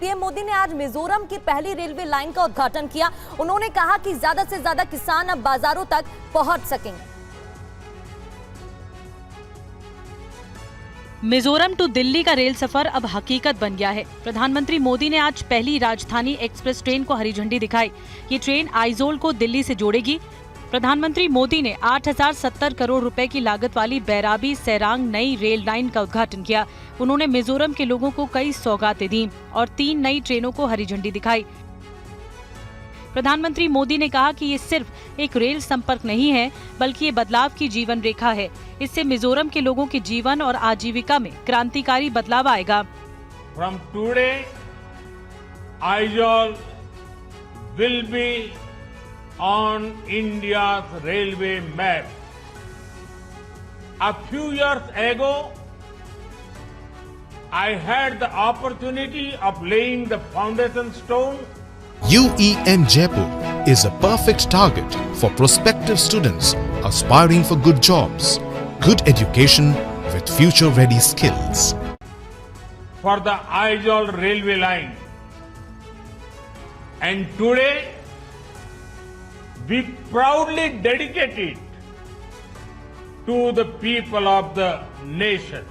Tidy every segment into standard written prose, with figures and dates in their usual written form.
PM Modi ने आज मिजोरम की पहली रेलवे लाइन का उद्घाटन किया। उन्होंने कहा कि ज्यादा से ज्यादा किसान अब बाजारों तक पहुंच सकेंगे। मिजोरम टू दिल्ली का रेल सफर अब हकीकत बन गया है। प्रधानमंत्री मोदी ने आज पहली राजधानी एक्सप्रेस ट्रेन को हरी झंडी दिखाई। ये ट्रेन आइजोल को दिल्ली से जोड़ेगी। प्रधानमंत्री मोदी ने 8070 करोड़ रुपए की लागत वाली बैराबी सैरांग नई रेल लाइन का उद्घाटन किया। उन्होंने मिजोरम के लोगों को कई सौगातें दी और 3 नई ट्रेनों को हरी झंडी दिखाई। प्रधानमंत्री मोदी ने कहा कि ये सिर्फ एक रेल संपर्क नहीं है, बल्कि ये बदलाव की जीवन रेखा है। इससे मिजोरम के लोगों के जीवन और आजीविका में क्रांतिकारी बदलाव आएगा। From today, Aizawl will be on India's railway map. A few years ago, I had the opportunity of laying the foundation stone. UEM Jaipur is a perfect target for prospective students aspiring for good jobs, good education with future-ready skills. For the Aizawl railway line. And today, we proudly dedicate it to the people of the nation.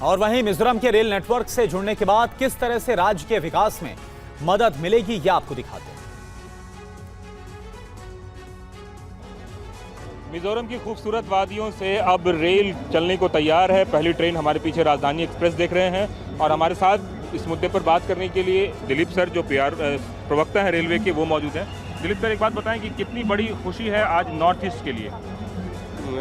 और वहीं मिजोरम के rail network से जुड़ने के बाद किस तरह से राज्य के विकास में मदद मिलेगी, ये आपको दिखाते हैं। मिजोरम की खूबसूरत वादियों से अब रेल चलने को तैयार है। पहली ट्रेन हमारे पीछे राजधानी एक्सप्रेस देख रहे हैं और हमारे साथ इस मुद्दे पर बात करने के लिए दिलीप सर, जो प्रवक्ता है रेलवे के, वो मौजूद हैं। दिलीप सर, एक बात बताएं कि कितनी बड़ी खुशी है आज नॉर्थ ईस्ट के लिए?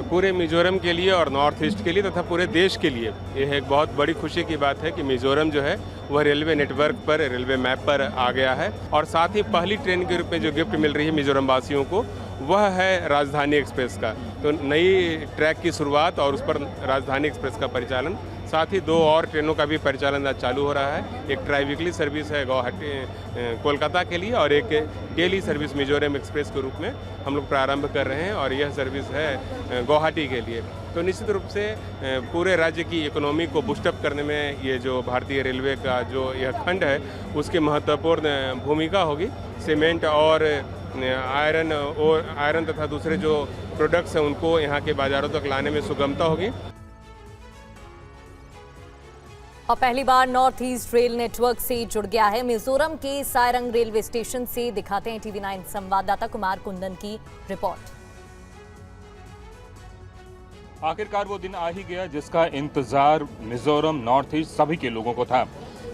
पूरे मिजोरम के लिए और नॉर्थ ईस्ट के लिए तथा पूरे देश के लिए यह एक बहुत बड़ी खुशी की बात है कि मिजोरम जो है वह रेलवे नेटवर्क पर, रेलवे मैप पर आ गया है। और साथ ही पहली ट्रेन के रूप में जो गिफ्ट मिल रही है मिजोरम वासियों को, वह है राजधानी एक्सप्रेस का। तो नई ट्रैक की शुरुआत और उस पर राजधानी एक्सप्रेस का परिचालन, साथ ही 2 और ट्रेनों का भी परिचालन आज चालू हो रहा है। एक ट्राई वीकली सर्विस है गुवाहाटी कोलकाता के लिए और एक डेली सर्विस मिजोरम एक्सप्रेस के रूप में हम लोग प्रारंभ कर रहे हैं और यह सर्विस है गुवाहाटी के लिए। तो निश्चित रूप से पूरे राज्य की इकोनॉमी को बूस्टअप करने में ये जो भारतीय रेलवे का जो यह खंड है उसकी महत्वपूर्ण भूमिका होगी। सीमेंट और आयरन तथा दूसरे जो प्रोडक्ट्स हैं उनको यहाँ के बाज़ारों तक लाने में सुगमता होगी। और पहली बार नॉर्थ ईस्ट रेल नेटवर्क से जुड़ गया है मिजोरम के सारंग रेलवे स्टेशन से। दिखाते हैं TV9 संवाददाता कुमार कुंदन की रिपोर्ट। आखिरकार वो दिन आ ही गया जिसका इंतजार मिजोरम, नॉर्थ ईस्ट सभी के लोगों को था।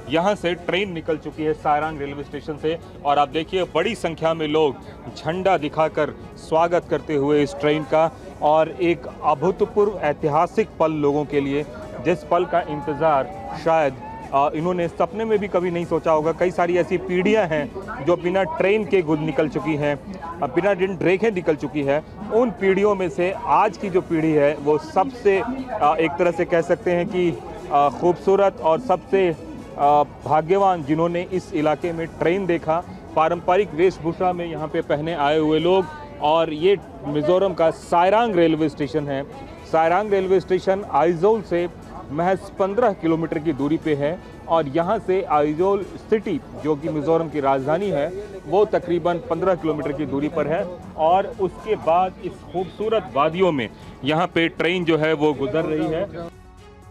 यहाँ से ट्रेन निकल चुकी है सारंग रेलवे स्टेशन से और आप देखिए बड़ी संख्या में लोग झंडा दिखाकर स्वागत करते हुए इस ट्रेन का। और एक अभूतपूर्व ऐतिहासिक पल लोगों के लिए, जिस पल का इंतज़ार शायद इन्होंने सपने में भी कभी नहीं सोचा होगा। कई सारी ऐसी पीढ़ियां हैं जो बिना ट्रेन के गुजर निकल चुकी हैं, बिना रेखें निकल चुकी है। उन पीढ़ियों में से आज की जो पीढ़ी है वो सबसे एक तरह से कह सकते हैं कि खूबसूरत और सबसे भाग्यवान, जिन्होंने इस इलाके में ट्रेन देखा। पारंपरिक वेशभूषा में यहाँ पे पहने आए हुए लोग। और ये मिजोरम का सारंग रेलवे स्टेशन है। सारंग रेलवे स्टेशन आइजोल से महज 15 किलोमीटर की दूरी पे है और यहाँ से आइजोल सिटी, जो कि मिजोरम की राजधानी है, वो तकरीबन 15 किलोमीटर की दूरी पर है। और उसके बाद इस खूबसूरत वादियों में यहाँ पे ट्रेन जो है वो गुजर रही है।